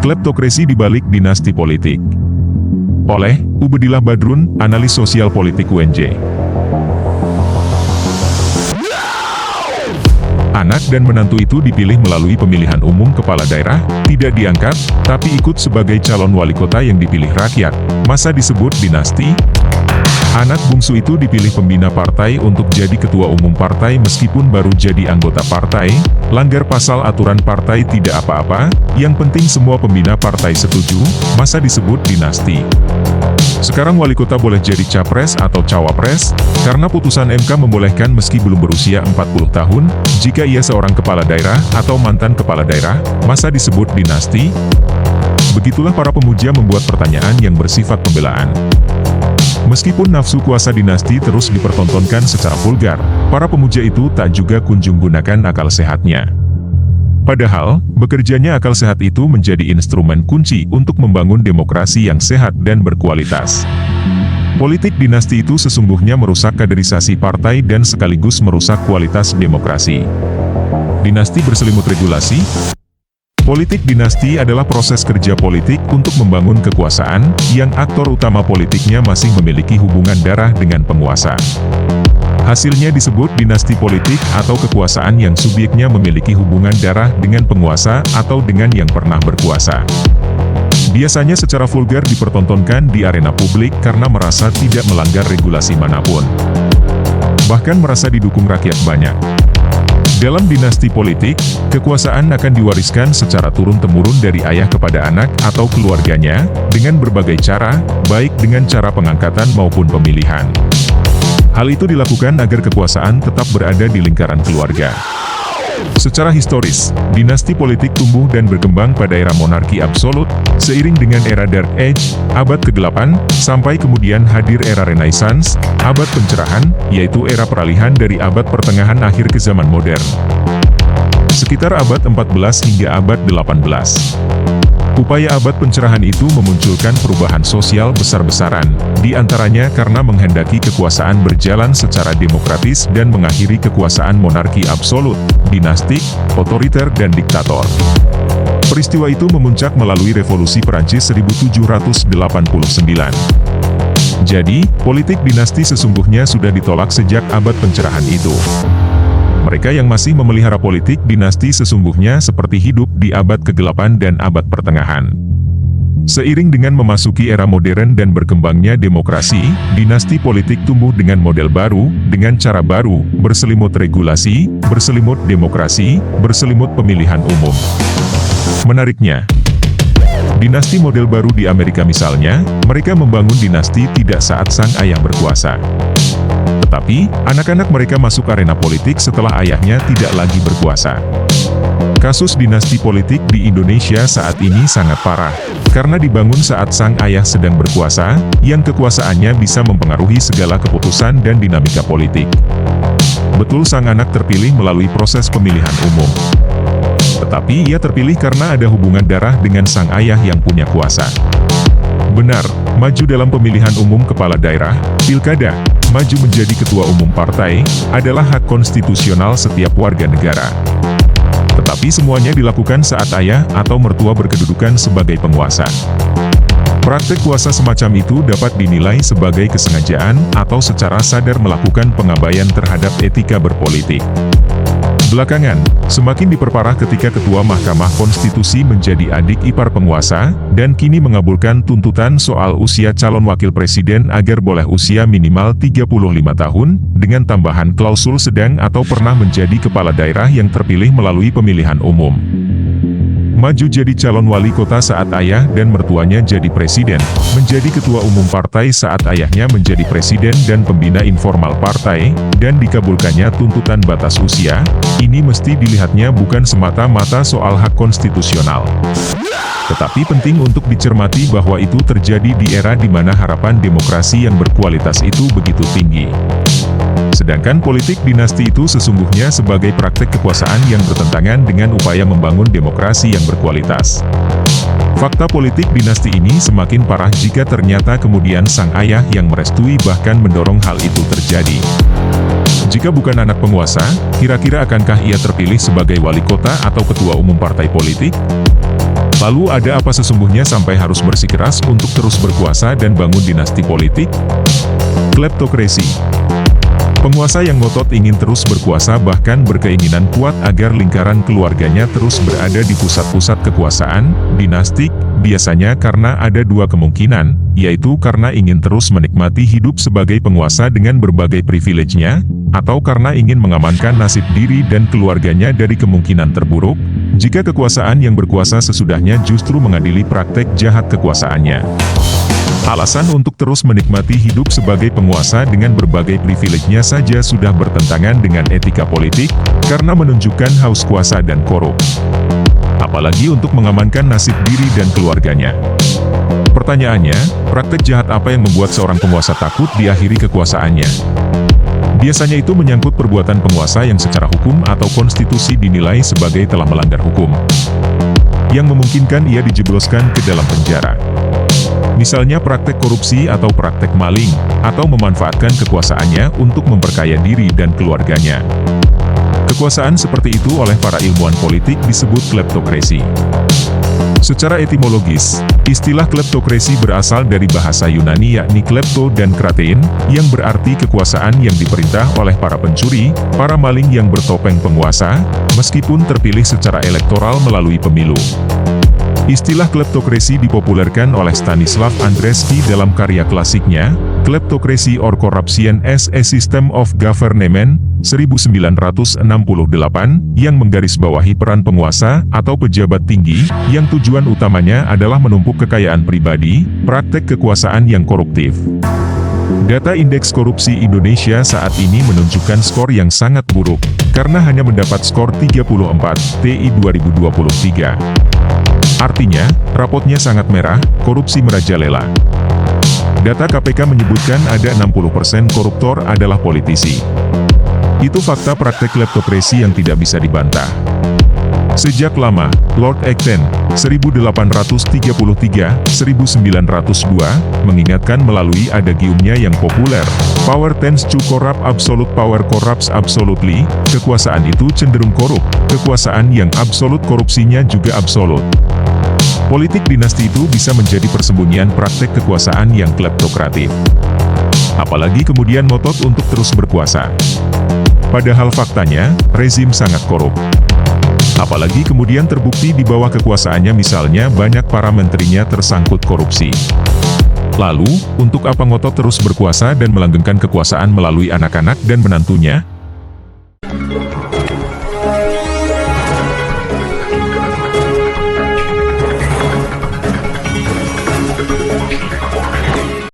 Kleptokrasi di balik dinasti politik. Oleh Ubedillah Badrun, analis sosial politik UNJ. Anak dan menantu itu dipilih melalui pemilihan umum kepala daerah, tidak diangkat, tapi ikut sebagai calon wali kota yang dipilih rakyat. Masa disebut dinasti? Anak bungsu itu dipilih pembina partai untuk jadi ketua umum partai meskipun baru jadi anggota partai, langgar pasal aturan partai tidak apa-apa, yang penting semua pembina partai setuju, masa disebut dinasti. Sekarang wali kota boleh jadi capres atau cawapres, karena putusan MK membolehkan meski belum berusia 40 tahun, jika ia seorang kepala daerah atau mantan kepala daerah, masa disebut dinasti? Begitulah para pemuja membuat pertanyaan yang bersifat pembelaan. Meskipun nafsu kuasa dinasti terus dipertontonkan secara vulgar, para pemuja itu tak juga kunjung gunakan akal sehatnya. Padahal, bekerjanya akal sehat itu menjadi instrumen kunci untuk membangun demokrasi yang sehat dan berkualitas. Politik dinasti itu sesungguhnya merusak kaderisasi partai dan sekaligus merusak kualitas demokrasi. Dinasti berselimut regulasi. Politik dinasti adalah proses kerja politik untuk membangun kekuasaan, yang aktor utama politiknya masing memiliki hubungan darah dengan penguasa. Hasilnya disebut dinasti politik atau kekuasaan yang subjeknya memiliki hubungan darah dengan penguasa atau dengan yang pernah berkuasa. Biasanya secara vulgar dipertontonkan di arena publik karena merasa tidak melanggar regulasi manapun. Bahkan merasa didukung rakyat banyak. Dalam dinasti politik, kekuasaan akan diwariskan secara turun-temurun dari ayah kepada anak atau keluarganya, dengan berbagai cara, baik dengan cara pengangkatan maupun pemilihan. Hal itu dilakukan agar kekuasaan tetap berada di lingkaran keluarga. Secara historis, dinasti politik tumbuh dan berkembang pada era monarki absolut, seiring dengan era Dark Age, abad ke-8, sampai kemudian hadir era Renaissance, abad pencerahan, yaitu era peralihan dari abad pertengahan akhir ke zaman modern. Sekitar abad 14 hingga abad 18. Upaya abad pencerahan itu memunculkan perubahan sosial besar-besaran, di antaranya karena menghendaki kekuasaan berjalan secara demokratis dan mengakhiri kekuasaan monarki absolut, dinastik, otoriter dan diktator. Peristiwa itu memuncak melalui Revolusi Perancis 1789. Jadi, politik dinasti sesungguhnya sudah ditolak sejak abad pencerahan itu. Mereka yang masih memelihara politik dinasti sesungguhnya seperti hidup di abad ke-8 dan abad pertengahan. Seiring dengan memasuki era modern dan berkembangnya demokrasi, dinasti politik tumbuh dengan model baru, dengan cara baru, berselimut regulasi, berselimut demokrasi, berselimut pemilihan umum. Menariknya, dinasti model baru di Amerika misalnya, mereka membangun dinasti tidak saat sang ayah berkuasa. Tetapi, anak-anak mereka masuk arena politik setelah ayahnya tidak lagi berkuasa. Kasus dinasti politik di Indonesia saat ini sangat parah, karena dibangun saat sang ayah sedang berkuasa, yang kekuasaannya bisa mempengaruhi segala keputusan dan dinamika politik. Betul sang anak terpilih melalui proses pemilihan umum. Tetapi ia terpilih karena ada hubungan darah dengan sang ayah yang punya kuasa. Benar, maju dalam pemilihan umum kepala daerah, pilkada, maju menjadi ketua umum partai, adalah hak konstitusional setiap warga negara. Tetapi semuanya dilakukan saat ayah atau mertua berkedudukan sebagai penguasa. Praktek kuasa semacam itu dapat dinilai sebagai kesengajaan atau secara sadar melakukan pengabaian terhadap etika berpolitik. Belakangan, semakin diperparah ketika Ketua Mahkamah Konstitusi menjadi adik ipar penguasa, dan kini mengabulkan tuntutan soal usia calon wakil presiden agar boleh usia minimal 35 tahun, dengan tambahan klausul sedang atau pernah menjadi kepala daerah yang terpilih melalui pemilihan umum. Maju jadi calon wali kota saat ayah dan mertuanya jadi presiden, menjadi ketua umum partai saat ayahnya menjadi presiden dan pembina informal partai, dan dikabulkannya tuntutan batas usia, ini mesti dilihatnya bukan semata-mata soal hak konstitusional. Tetapi penting untuk dicermati bahwa itu terjadi di era di mana harapan demokrasi yang berkualitas itu begitu tinggi. Sedangkan politik dinasti itu sesungguhnya sebagai praktek kekuasaan yang bertentangan dengan upaya membangun demokrasi yang berkualitas. Fakta politik dinasti ini semakin parah jika ternyata kemudian sang ayah yang merestui bahkan mendorong hal itu terjadi. Jika bukan anak penguasa, kira-kira akankah ia terpilih sebagai wali kota atau ketua umum partai politik? Lalu ada apa sesungguhnya sampai harus bersikeras untuk terus berkuasa dan bangun dinasti politik? Kleptokrasi. Penguasa yang ngotot ingin terus berkuasa bahkan berkeinginan kuat agar lingkaran keluarganya terus berada di pusat-pusat kekuasaan, dinastik, biasanya karena ada dua kemungkinan, yaitu karena ingin terus menikmati hidup sebagai penguasa dengan berbagai privilege-nya, atau karena ingin mengamankan nasib diri dan keluarganya dari kemungkinan terburuk, jika kekuasaan yang berkuasa sesudahnya justru mengadili praktek jahat kekuasaannya. Alasan untuk terus menikmati hidup sebagai penguasa dengan berbagai privilege-nya saja sudah bertentangan dengan etika politik, karena menunjukkan haus kuasa dan korup. Apalagi untuk mengamankan nasib diri dan keluarganya. Pertanyaannya, praktek jahat apa yang membuat seorang penguasa takut diakhiri kekuasaannya? Biasanya itu menyangkut perbuatan penguasa yang secara hukum atau konstitusi dinilai sebagai telah melanggar hukum, yang memungkinkan ia dijebloskan ke dalam penjara. Misalnya praktek korupsi atau praktek maling, atau memanfaatkan kekuasaannya untuk memperkaya diri dan keluarganya. Kekuasaan seperti itu oleh para ilmuwan politik disebut kleptokrasi. Secara etimologis, istilah kleptokrasi berasal dari bahasa Yunani yakni klepto dan kratein, yang berarti kekuasaan yang diperintah oleh para pencuri, para maling yang bertopeng penguasa, meskipun terpilih secara elektoral melalui pemilu. Istilah kleptokrasi dipopulerkan oleh Stanislav Andreski dalam karya klasiknya, Kleptokrasi or Corruption as a System of Government, 1968, yang menggarisbawahi peran penguasa atau pejabat tinggi, yang tujuan utamanya adalah menumpuk kekayaan pribadi, praktek kekuasaan yang koruptif. Data Indeks Korupsi Indonesia saat ini menunjukkan skor yang sangat buruk, karena hanya mendapat skor 34, TI 2023. Artinya, rapotnya sangat merah, korupsi merajalela. Data KPK menyebutkan ada 60% koruptor adalah politisi. Itu fakta praktek kleptokrasi yang tidak bisa dibantah. Sejak lama, Lord Acton, 1833-1902, mengingatkan melalui adagiumnya yang populer, "Power tends to corrupt, absolute power corrupts absolutely." Kekuasaan itu cenderung korup, kekuasaan yang absolut korupsinya juga absolut. Politik dinasti itu bisa menjadi persembunyian praktek kekuasaan yang kleptokratif. Apalagi kemudian ngotot untuk terus berkuasa. Padahal faktanya, rezim sangat korup. Apalagi kemudian terbukti di bawah kekuasaannya misalnya banyak para menterinya tersangkut korupsi. Lalu, untuk apa ngotot terus berkuasa dan melanggengkan kekuasaan melalui anak-anak dan menantunya?